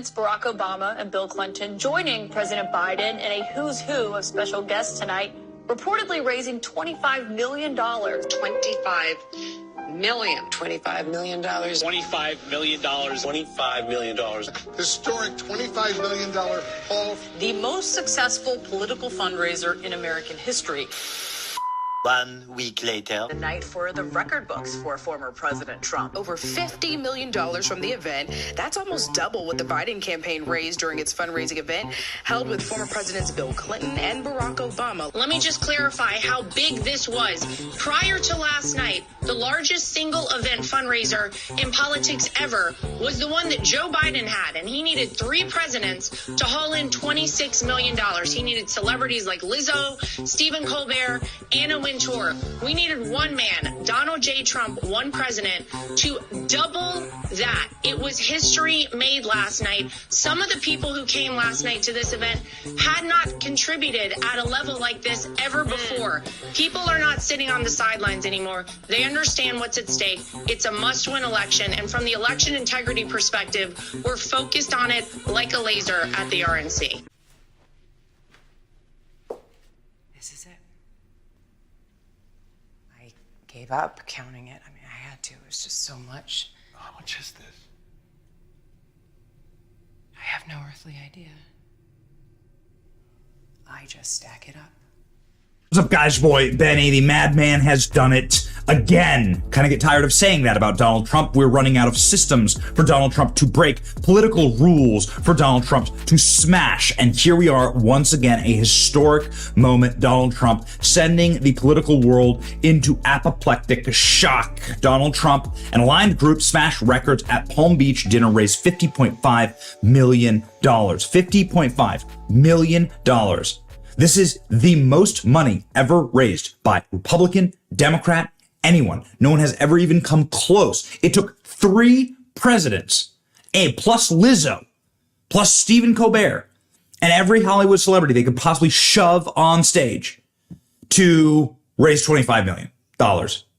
Presidents Barack Obama and Bill Clinton joining President Biden in a who's who of special guests tonight, reportedly raising $25 million. $25 million. $25 million. $25 million. $25 million. Historic $25 million haul. The most successful political fundraiser in American history. 1 week later. The night for the record books for former President Trump. Over $50 million from the event. That's almost double what the Biden campaign raised during its fundraising event held with former Presidents Bill Clinton and Barack Obama. Let me just clarify how big this was. Prior to last night, the largest single event fundraiser in politics ever was the one that Joe Biden had, and he needed 3 presidents to haul in $26 million. He needed celebrities like Lizzo, Stephen Colbert, Anna Wintour. We needed one man, Donald J. Trump, one president, to double that. It was history made last night. Some of the people who came last night to this event had not contributed at a level like this ever before. People are not sitting on the sidelines anymore. They understand what's at stake. It's a must-win election, and from the election integrity perspective, we're focused on it like a laser at the RNC. This is it. I gave up counting it. I mean, I had to. It was just so much. How much is this? I have no earthly idea. I just stack it up. What's up, guys? Boy, Benny, the madman, has done it again. Kind of get tired of saying that about Donald Trump. We're running out of systems for Donald Trump to break, political rules for Donald Trump to smash. And here we are once again, a historic moment. Donald Trump sending the political world into apoplectic shock. Donald Trump and aligned groups smash records at Palm Beach dinner, raised $50.5 million. $50.5 million. This is the most money ever raised by Republican, Democrat, anyone. No one has ever even come close. It took 3 presidents, plus Lizzo, plus Stephen Colbert, and every Hollywood celebrity they could possibly shove on stage to raise $25 million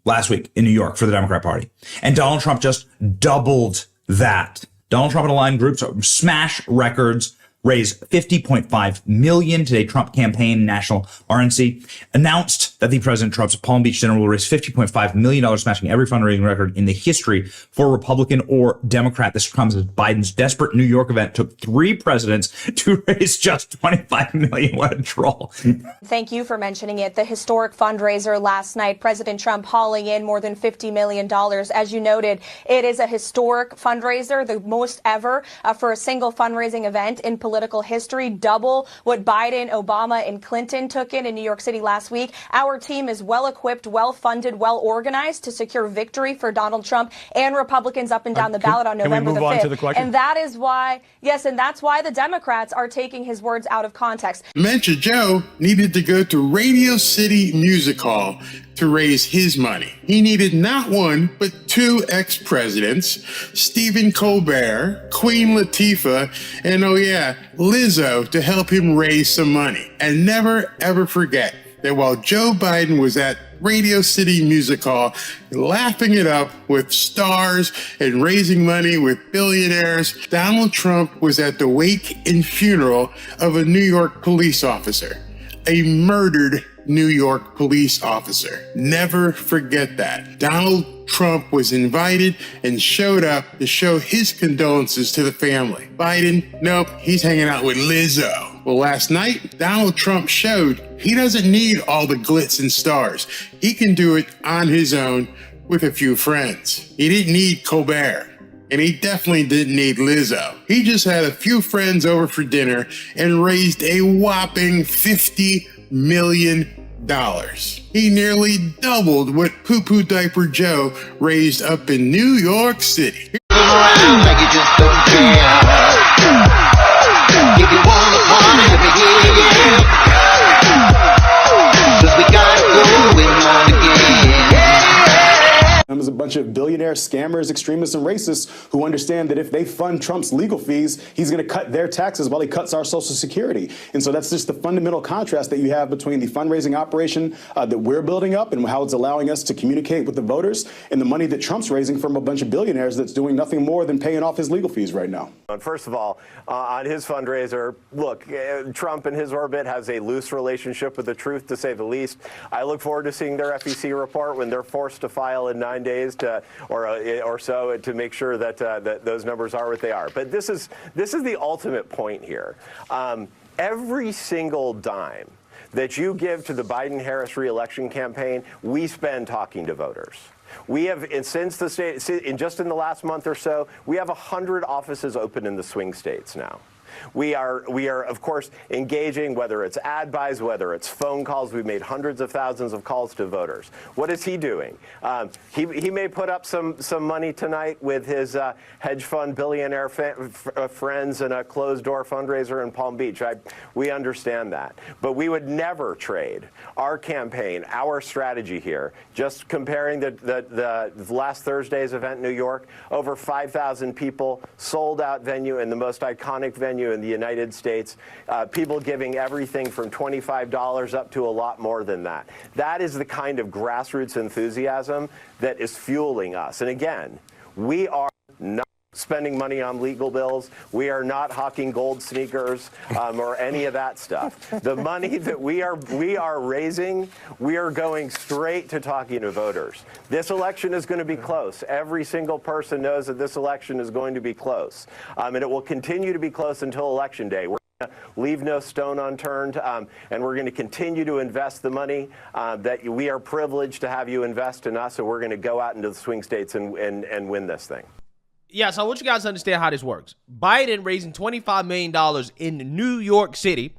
last week in New York for the Democrat Party. And Donald Trump just doubled that. Donald Trump and aligned groups smash records, raised $50.5 million. Today, Trump campaign, National RNC, announced that the President Trump's Palm Beach dinner will raise $50.5 million, smashing every fundraising record in the history for Republican or Democrat. This comes as Biden's desperate New York event took 3 presidents to raise just $25 million. What a troll. Thank you for mentioning it. The historic fundraiser last night, President Trump hauling in more than $50 million. As you noted, it is a historic fundraiser, the most ever for a single fundraising event in political history, double what Biden, Obama, and Clinton took in New York City last week. Our team is well equipped, well funded, well organized to secure victory for Donald Trump and Republicans up and down the ballot on November the 5th. And that is why, and that's why the Democrats are taking his words out of context. Dementia Joe needed to go to Radio City Music Hall to raise his money. He needed not 1, but 2 ex-presidents, Stephen Colbert, Queen Latifah, and oh yeah, Lizzo, to help him raise some money. And never ever forget that while Joe Biden was at Radio City Music Hall, laughing it up with stars and raising money with billionaires, Donald Trump was at the wake and funeral of a New York police officer, a murdered New York police officer. Never forget that. Donald Trump was invited and showed up to show his condolences to the family. Biden, nope, he's hanging out with Lizzo. Well, last night, Donald Trump showed he doesn't need all the glitz and stars. He can do it on his own with a few friends. He didn't need Colbert. And he definitely didn't need Lizzo. He just had a few friends over for dinner and raised a whopping $50 million. He nearly doubled what Poo Poo Diaper Joe raised up in New York City. Like you just don't care. If you wanna party, let me hear you. 'Cause we got it going on again. There's a bunch of billionaires, scammers, extremists, and racists who understand that if they fund Trump's legal fees, he's going to cut their taxes while he cuts our Social Security. And so that's just the fundamental contrast that you have between the fundraising operation that we're building up and how it's allowing us to communicate with the voters and the money that Trump's raising from a bunch of billionaires that's doing nothing more than paying off his legal fees right now. First of all, on his fundraiser, look, Trump in his orbit has a loose relationship with the truth, to say the least. I look forward to seeing their FEC report when they're forced to file in 9 days or so to make sure that that those numbers are what they are. But this is the ultimate point here. Every single dime that you give to the Biden-Harris reelection campaign, we spend talking to voters. We have, since the state, just in the last month or so, we have 100 offices open in the swing states now. We are, of course, engaging, whether it's ad buys, whether it's phone calls. We've made hundreds of thousands of calls to voters. What is he doing? He may put up some money tonight with his hedge fund billionaire friends and a closed-door fundraiser in Palm Beach. We understand that. But we would never trade our campaign, our strategy here. Just comparing the last Thursday's event in New York, over 5,000 people, sold-out venue in the most iconic venue in the United States, people giving everything from $25 up to a lot more than that. That is the kind of grassroots enthusiasm that is fueling us. And again, we are not spending money on legal bills. We are not hawking gold sneakers or any of that stuff. The money that we are raising, we are going straight to talking to voters. This election is going to be close. Every single person knows that this election is going to be close. And it will continue to be close until Election Day. We're going to leave no stone unturned, and we're going to continue to invest the money that we are privileged to have you invest in us, and we're going to go out into the swing states and win this thing. Yeah, so I want you guys to understand how this works. Biden raising $25 million in New York City,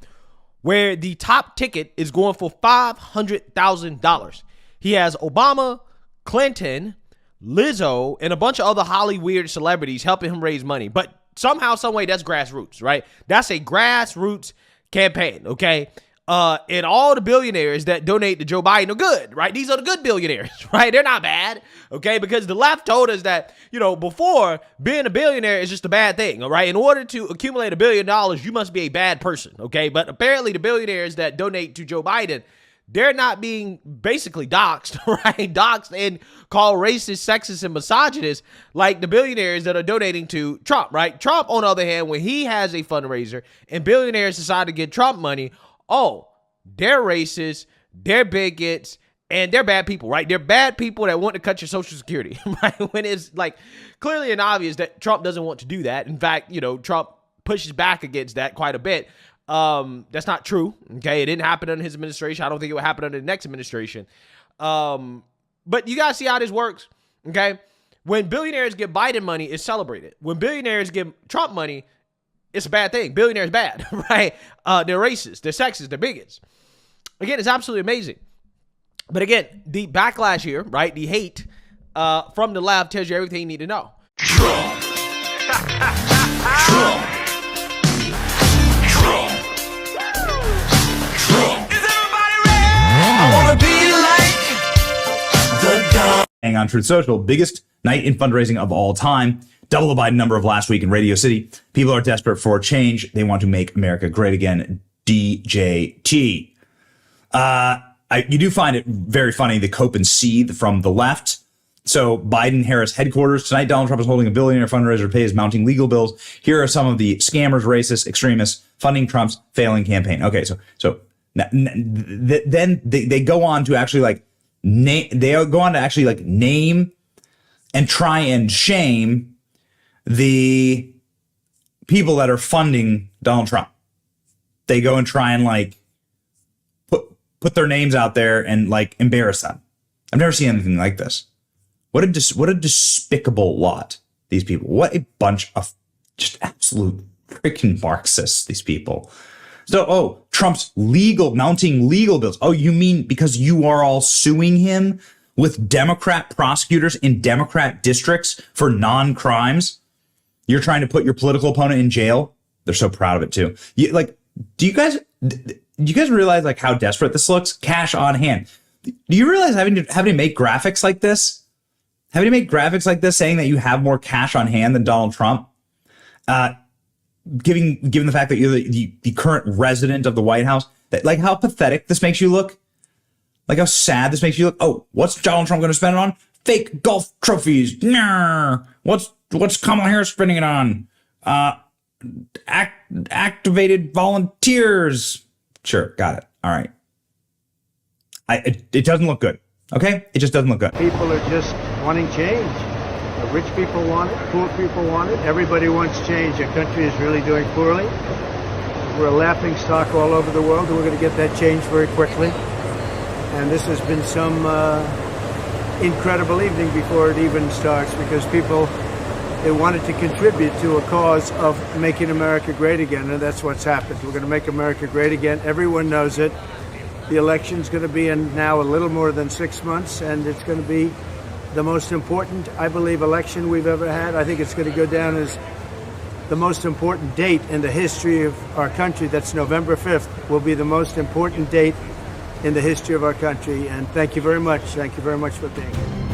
where the top ticket is going for $500,000. He has Obama, Clinton, Lizzo, and a bunch of other Hollywood celebrities helping him raise money. But somehow, some way, that's grassroots, right? That's a grassroots campaign, okay? And all the billionaires that donate to Joe Biden are good, right? These are the good billionaires, right? They're not bad, okay? Because the left told us that, before, being a billionaire is just a bad thing, all right? In order to accumulate $1 billion, you must be a bad person, okay? But apparently the billionaires that donate to Joe Biden, they're not being basically doxxed, right? Doxxed and called racist, sexist, and misogynist like the billionaires that are donating to Trump, right? Trump, on the other hand, when he has a fundraiser and billionaires decide to give Trump money, oh, they're racist, they're bigots, and they're bad people, right? They're bad people that want to cut your Social Security, right? When it's clearly and obvious that Trump doesn't want to do that. In fact, Trump pushes back against that quite a bit. That's not true, okay? It didn't happen under his administration. I don't think it will happen under the next administration. But you guys see how this works, okay? When billionaires get Biden money, it's celebrated. When billionaires give Trump money, it's a bad thing. Billionaires bad, right? They're racist, they're sexist, they're bigots. Again, it's absolutely amazing. But again, the backlash here, right? The hate from the left tells you everything you need to know. Trump. Trump. Trump. Trump. Is everybody ready? I want to be like the dog. Hang on, Truth Social, biggest night in fundraising of all time. Double the Biden number of last week in Radio City. People are desperate for change. They want to make America great again. DJT. You do find it very funny, the cope and seethe from the left. So Biden-Harris headquarters. Tonight, Donald Trump is holding a billionaire fundraiser to pay his mounting legal bills. Here are some of the scammers, racists, extremists funding Trump's failing campaign. Okay, so then they go on to actually name and try and shame the people that are funding Donald Trump. They go and try and put their names out there and embarrass them. I've never seen anything like this. What a despicable lot, these people. What a bunch of just absolute freaking Marxists, these people. So, Trump's mounting legal bills. Oh, you mean because you are all suing him with Democrat prosecutors in Democrat districts for non-crimes? You're trying to put your political opponent in jail? They're so proud of it too. Do you guys realize how desperate this looks? Cash on hand. Do you realize having to make graphics like this? Having to make graphics like this saying that you have more cash on hand than Donald Trump? Given the fact that you're the current resident of the White House, that how pathetic this makes you look? How sad this makes you look? Oh, what's Donald Trump going to spend it on? Fake golf trophies. Nah. What's Kamala Harris spending it on? activated volunteers. Sure, got it. All right. It doesn't look good. Okay? It just doesn't look good. People are just wanting change. The rich people want it. Poor people want it. Everybody wants change. Our country is really doing poorly. We're a laughing stock all over the world, and we're going to get that change very quickly. And this has been some incredible evening before it even starts, because people, they wanted to contribute to a cause of making America great again, and that's what's happened. We're going to make America great again. Everyone knows it. The election's going to be in now a little more than 6 months, and it's going to be the most important, I believe, election we've ever had. I think it's going to go down as the most important date in the history of our country. That's November 5th, will be the most important date in the history of our country. And thank you very much. Thank you very much for being here.